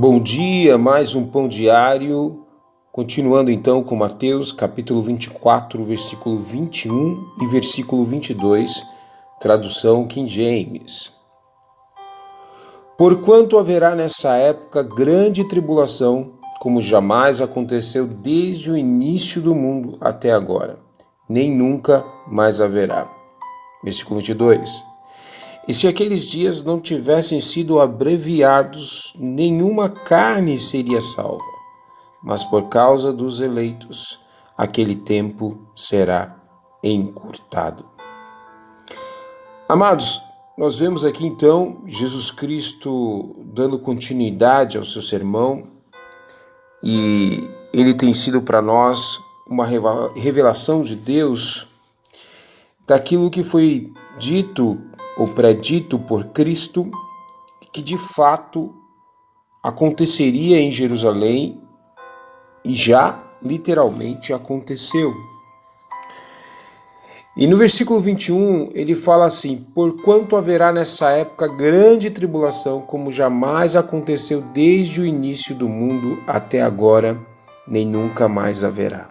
Bom dia, mais um pão diário, continuando então com Mateus capítulo 24, versículo 21 e versículo 22, tradução King James. Porquanto haverá nessa época grande tribulação, como jamais aconteceu desde o início do mundo até agora, nem nunca mais haverá. Versículo 22. E se aqueles dias não tivessem sido abreviados, nenhuma carne seria salva. Mas por causa dos eleitos, aquele tempo será encurtado. Amados, nós vemos aqui então Jesus Cristo dando continuidade ao seu sermão, e ele tem sido para nós uma revelação de Deus daquilo que foi dito ou predito por Cristo, que de fato aconteceria em Jerusalém e já literalmente aconteceu. E no versículo 21 ele fala assim: porquanto haverá nessa época grande tribulação, como jamais aconteceu desde o início do mundo até agora, nem nunca mais haverá.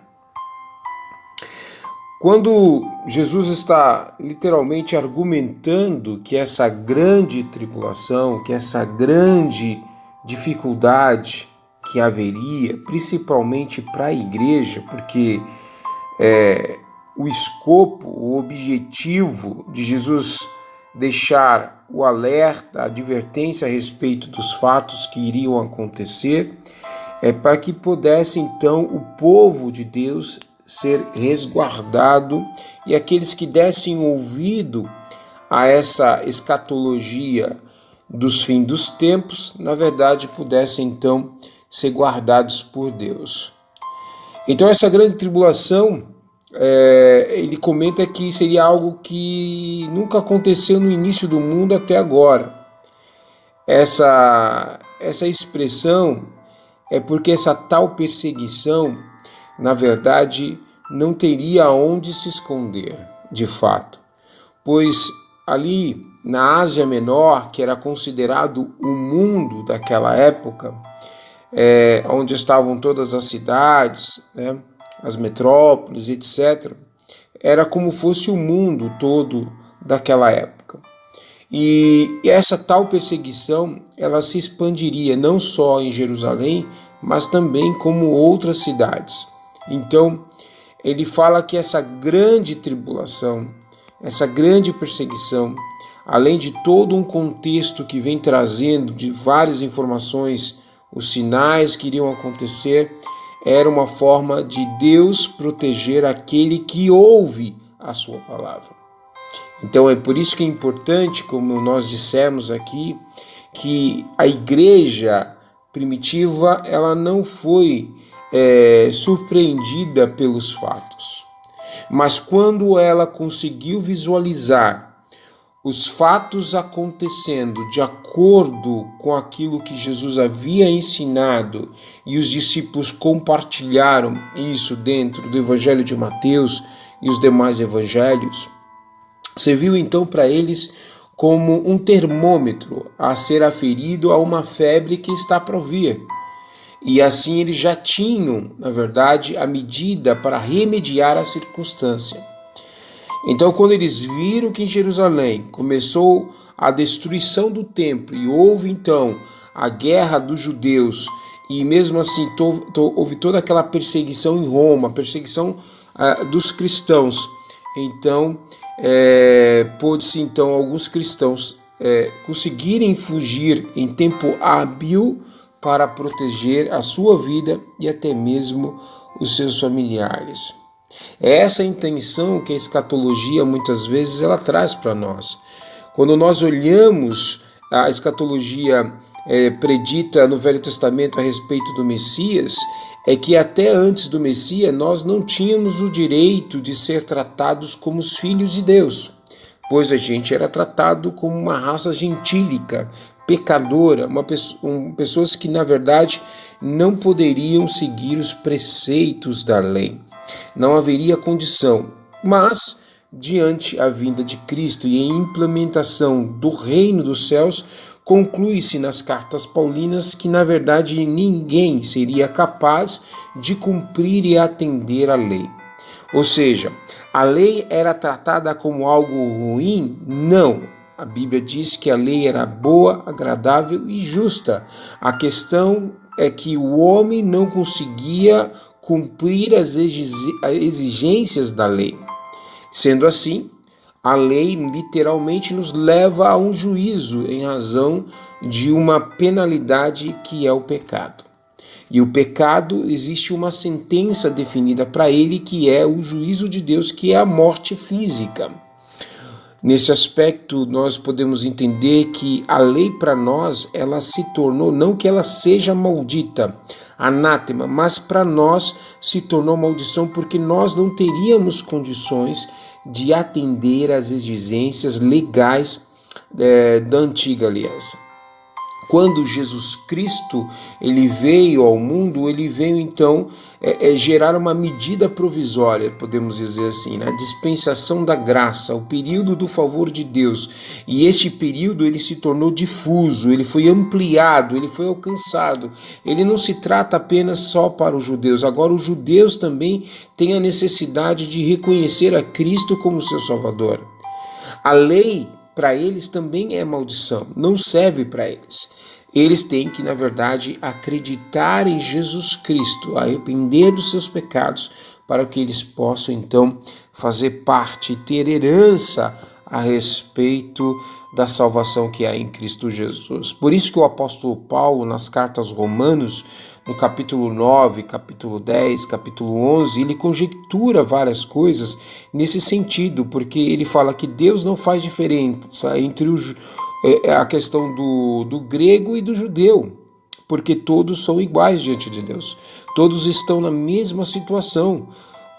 Quando Jesus está literalmente argumentando que essa grande tribulação, que essa grande dificuldade que haveria, principalmente para a igreja, porque o escopo, o objetivo de Jesus deixar o alerta, a advertência a respeito dos fatos que iriam acontecer, é para que pudesse então o povo de Deus ser resguardado, e aqueles que dessem ouvido a essa escatologia dos fins dos tempos, na verdade pudessem então ser guardados por Deus. Então essa grande tribulação, ele comenta que seria algo que nunca aconteceu no início do mundo até agora. Essa expressão é porque essa tal perseguição, na verdade, não teria onde se esconder, de fato, pois ali na Ásia Menor, que era considerado o mundo daquela época, onde estavam todas as cidades, as metrópoles, etc., era como fosse o mundo todo daquela época. E essa tal perseguição, ela se expandiria não só em Jerusalém, mas também como outras cidades. Então, ele fala que essa grande tribulação, essa grande perseguição, além de todo um contexto que vem trazendo de várias informações, os sinais que iriam acontecer, era uma forma de Deus proteger aquele que ouve a sua palavra. Então é por isso que é importante, como nós dissemos aqui, que a igreja primitiva ela não foi surpreendida pelos fatos, mas quando ela conseguiu visualizar os fatos acontecendo de acordo com aquilo que Jesus havia ensinado, e os discípulos compartilharam isso dentro do Evangelho de Mateus e os demais evangelhos, serviu então para eles como um termômetro a ser aferido a uma febre que está para vir. E assim eles já tinham, na verdade, a medida para remediar a circunstância. Então, quando eles viram que em Jerusalém começou a destruição do templo e houve então a guerra dos judeus, e mesmo assim houve toda aquela perseguição em Roma, a perseguição dos cristãos, então pôde-se então alguns cristãos conseguirem fugir em tempo hábil para proteger a sua vida e até mesmo os seus familiares. É essa a intenção que a escatologia muitas vezes ela traz para nós. Quando nós olhamos a escatologia predita no Velho Testamento a respeito do Messias, é que até antes do Messias nós não tínhamos o direito de ser tratados como os filhos de Deus, pois a gente era tratado como uma raça gentílica, pecadora, pessoas que na verdade não poderiam seguir os preceitos da lei. Não haveria condição, mas diante a vinda de Cristo e a implementação do reino dos céus, conclui-se nas cartas paulinas que, na verdade, ninguém seria capaz de cumprir e atender à lei. Ou seja, a lei era tratada como algo ruim? Não. A Bíblia diz que a lei era boa, agradável e justa. A questão é que o homem não conseguia cumprir as exigências da lei. Sendo assim, a lei literalmente nos leva a um juízo em razão de uma penalidade que é o pecado. E o pecado, existe uma sentença definida para ele, que é o juízo de Deus, que é a morte física. Nesse aspecto, nós podemos entender que a lei para nós, ela se tornou, não que ela seja maldita, anátema, mas para nós se tornou maldição porque nós não teríamos condições de atender às exigências legais da antiga aliança. Quando Jesus Cristo ele veio ao mundo, ele veio então gerar uma medida provisória, podemos dizer assim, a dispensação da graça, o período do favor de Deus. E este período ele se tornou difuso, ele foi ampliado, ele foi alcançado. Ele não se trata apenas só para os judeus, agora os judeus também têm a necessidade de reconhecer a Cristo como seu Salvador. A lei para eles também é maldição, não serve para eles. Eles têm que, na verdade, acreditar em Jesus Cristo, arrepender dos seus pecados, para que eles possam, então, fazer parte, ter herança a respeito da salvação que há em Cristo Jesus. Por isso que o apóstolo Paulo, nas cartas Romanos, no capítulo 9, capítulo 10, capítulo 11, ele conjectura várias coisas nesse sentido, porque ele fala que Deus não faz diferença entre a questão do grego e do judeu, porque todos são iguais diante de Deus, todos estão na mesma situação,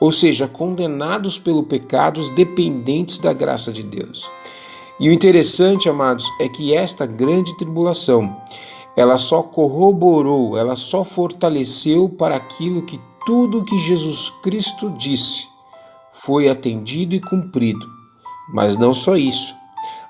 ou seja, condenados pelo pecado, dependentes da graça de Deus. E o interessante, amados, é que esta grande tribulação, ela só corroborou, ela só fortaleceu para aquilo que tudo que Jesus Cristo disse foi atendido e cumprido. Mas não só isso,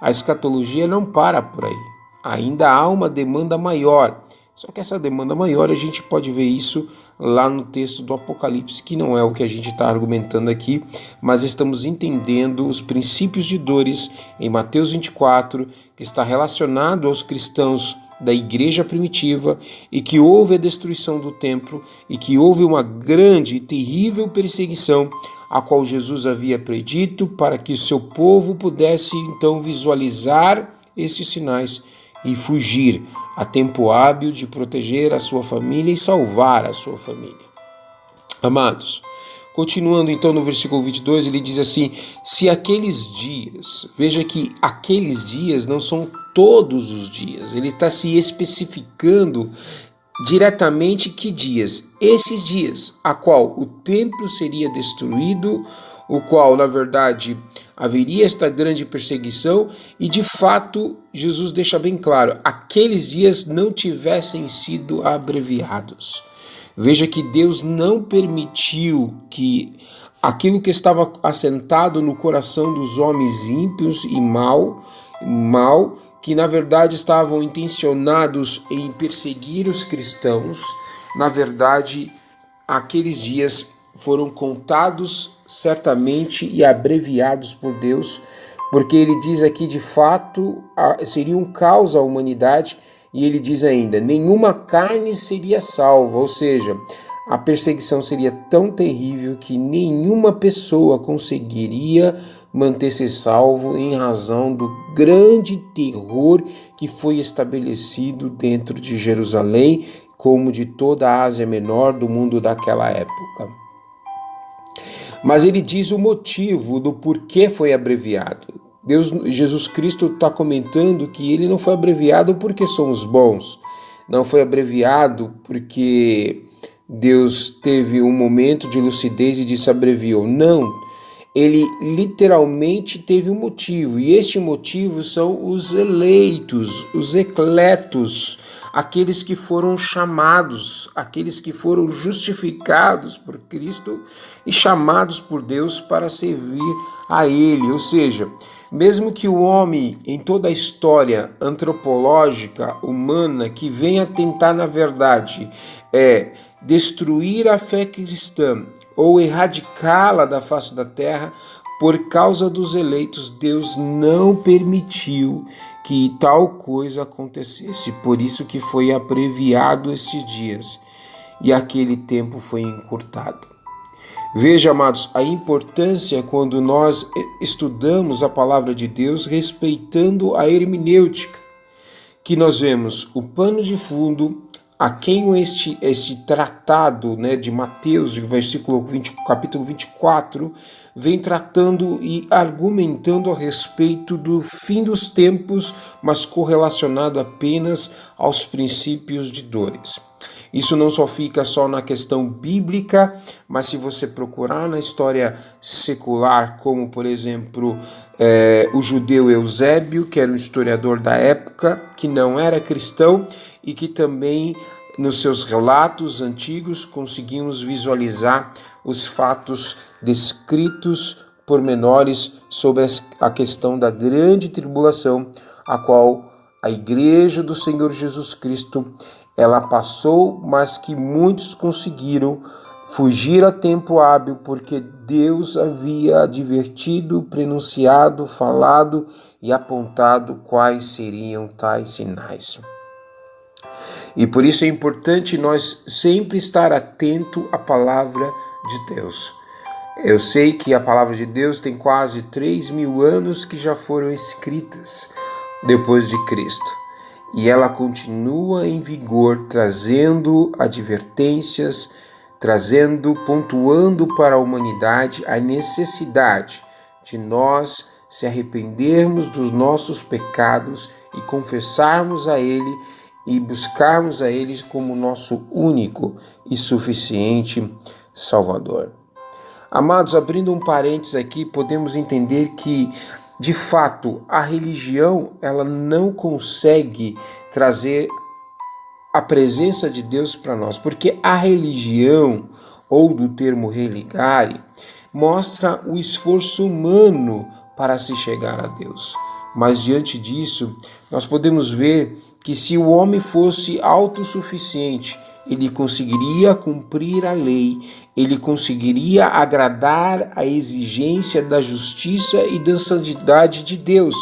a escatologia não para por aí, ainda há uma demanda maior. Só que essa demanda maior, a gente pode ver isso lá no texto do Apocalipse, que não é o que a gente está argumentando aqui, mas estamos entendendo os princípios de dores em Mateus 24, que está relacionado aos cristãos da igreja primitiva, e que houve a destruição do templo, e que houve uma grande e terrível perseguição, a qual Jesus havia predito, para que o seu povo pudesse então visualizar esses sinais e fugir a tempo hábil de proteger a sua família e salvar a sua família. Amados, continuando então no versículo 22, ele diz assim: se aqueles dias, veja que aqueles dias não são todos os dias, ele está se especificando diretamente que dias, esses dias, a qual o templo seria destruído, o qual, na verdade, haveria esta grande perseguição, e de fato, Jesus deixa bem claro, aqueles dias não tivessem sido abreviados. Veja que Deus não permitiu que aquilo que estava assentado no coração dos homens ímpios e mal, que na verdade estavam intencionados em perseguir os cristãos, na verdade, aqueles dias foram contados certamente e abreviados por Deus, porque ele diz aqui de fato seria um caos à humanidade, e ele diz ainda, nenhuma carne seria salva, ou seja, a perseguição seria tão terrível que nenhuma pessoa conseguiria manter-se salvo em razão do grande terror que foi estabelecido dentro de Jerusalém, como de toda a Ásia Menor, do mundo daquela época. Mas ele diz o motivo do porquê foi abreviado. Jesus Cristo está comentando que ele não foi abreviado porque somos bons, não foi abreviado porque Deus teve um momento de lucidez e disse abreviou. Não, ele literalmente teve um motivo, e este motivo são os eleitos, os ecletos, aqueles que foram chamados, aqueles que foram justificados por Cristo e chamados por Deus para servir a Ele. Ou seja, mesmo que o homem, em toda a história antropológica humana, que venha tentar, na verdade, destruir a fé cristã ou erradicá-la da face da terra, por causa dos eleitos, Deus não permitiu que tal coisa acontecesse. Por isso que foi abreviado estes dias e aquele tempo foi encurtado. Veja, amados, a importância quando nós estudamos a palavra de Deus respeitando a hermenêutica, que nós vemos o pano de fundo a quem este tratado, de Mateus, capítulo 24, vem tratando e argumentando a respeito do fim dos tempos, mas correlacionado apenas aos princípios de dores. Isso não só fica só na questão bíblica, mas se você procurar na história secular, como por exemplo o judeu Eusébio, que era um historiador da época, que não era cristão e que também nos seus relatos antigos conseguimos visualizar os fatos descritos pormenores sobre a questão da grande tribulação, a qual a Igreja do Senhor Jesus Cristo ela passou, mas que muitos conseguiram fugir a tempo hábil, porque Deus havia advertido, pronunciado, falado e apontado quais seriam tais sinais. E por isso é importante nós sempre estar atento à palavra de Deus. Eu sei que a palavra de Deus tem quase 3.000 anos que já foram escritas depois de Cristo. E ela continua em vigor, trazendo advertências, pontuando para a humanidade a necessidade de nós se arrependermos dos nossos pecados e confessarmos a Ele e buscarmos a Ele como nosso único e suficiente Salvador. Amados, abrindo um parênteses aqui, podemos entender que de fato, a religião ela não consegue trazer a presença de Deus para nós, porque a religião, ou do termo religare, mostra o esforço humano para se chegar a Deus. Mas diante disso, nós podemos ver que se o homem fosse autossuficiente, ele conseguiria cumprir a lei, ele conseguiria agradar a exigência da justiça e da santidade de Deus,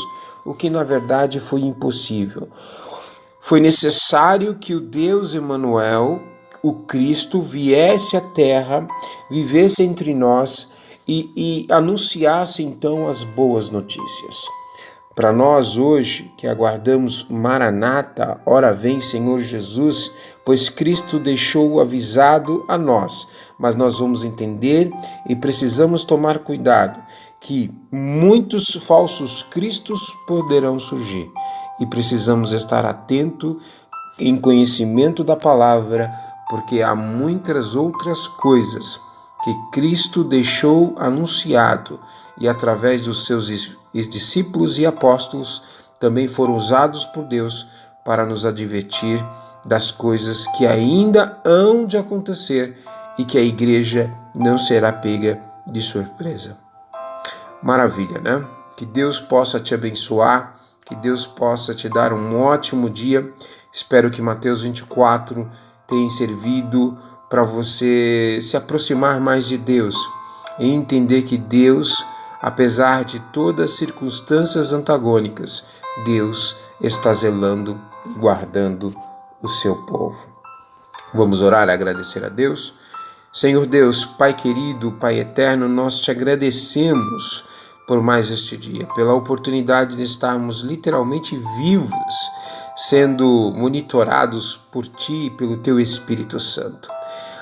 o que na verdade foi impossível. Foi necessário que o Deus Emanuel, o Cristo, viesse à terra, vivesse entre nós e anunciasse então as boas notícias. Para nós hoje, que aguardamos Maranata, ora vem Senhor Jesus, pois Cristo deixou avisado a nós, mas nós vamos entender e precisamos tomar cuidado, que muitos falsos cristos poderão surgir e precisamos estar atento em conhecimento da palavra, porque há muitas outras coisas que Cristo deixou anunciado e através dos seus discípulos e apóstolos também foram usados por Deus para nos advertir das coisas que ainda hão de acontecer e que a igreja não será pega de surpresa. Maravilha, né? Que Deus possa te abençoar, que Deus possa te dar um ótimo dia. Espero que Mateus 24 tenha servido para você se aproximar mais de Deus e entender que Deus, apesar de todas as circunstâncias antagônicas, Deus está zelando e guardando o seu povo. Vamos orar e agradecer a Deus. Senhor Deus, Pai querido, Pai eterno, nós te agradecemos por mais este dia, pela oportunidade de estarmos literalmente vivos, sendo monitorados por Ti e pelo Teu Espírito Santo.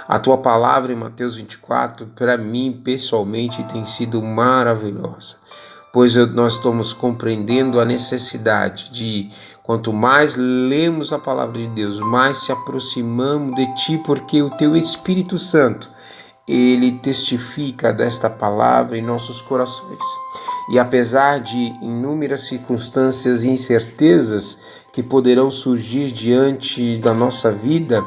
A Tua palavra em Mateus 24, para mim, pessoalmente, tem sido maravilhosa, pois nós estamos compreendendo a necessidade de, quanto mais lemos a palavra de Deus, mais se aproximamos de Ti, porque o Teu Espírito Santo, ele testifica desta palavra em nossos corações. E apesar de inúmeras circunstâncias e incertezas que poderão surgir diante da nossa vida,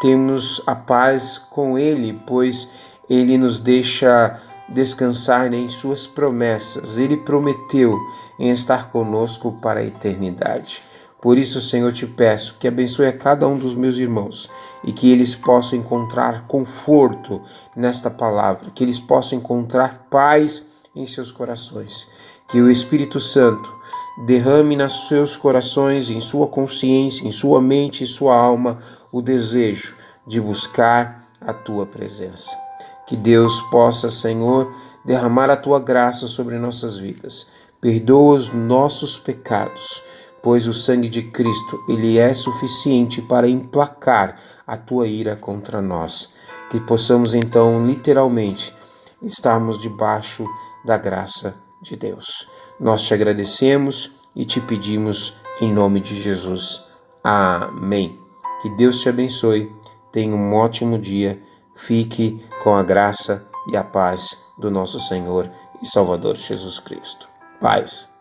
temos a paz com Ele, pois Ele nos deixa descansar em suas promessas. Ele prometeu em estar conosco para a eternidade. Por isso, Senhor, te peço que abençoe a cada um dos meus irmãos e que eles possam encontrar conforto nesta palavra, que eles possam encontrar paz em seus corações. Que o Espírito Santo derrame nos seus corações, em sua consciência, em sua mente e sua alma, o desejo de buscar a tua presença. Que Deus possa, Senhor, derramar a tua graça sobre nossas vidas. Perdoa os nossos pecados, pois o sangue de Cristo, ele é suficiente para emplacar a tua ira contra nós. Que possamos então, literalmente, estarmos debaixo da graça de Deus. Nós te agradecemos e te pedimos em nome de Jesus. Amém. Que Deus te abençoe. Tenha um ótimo dia. Fique com a graça e a paz do nosso Senhor e Salvador Jesus Cristo. Paz.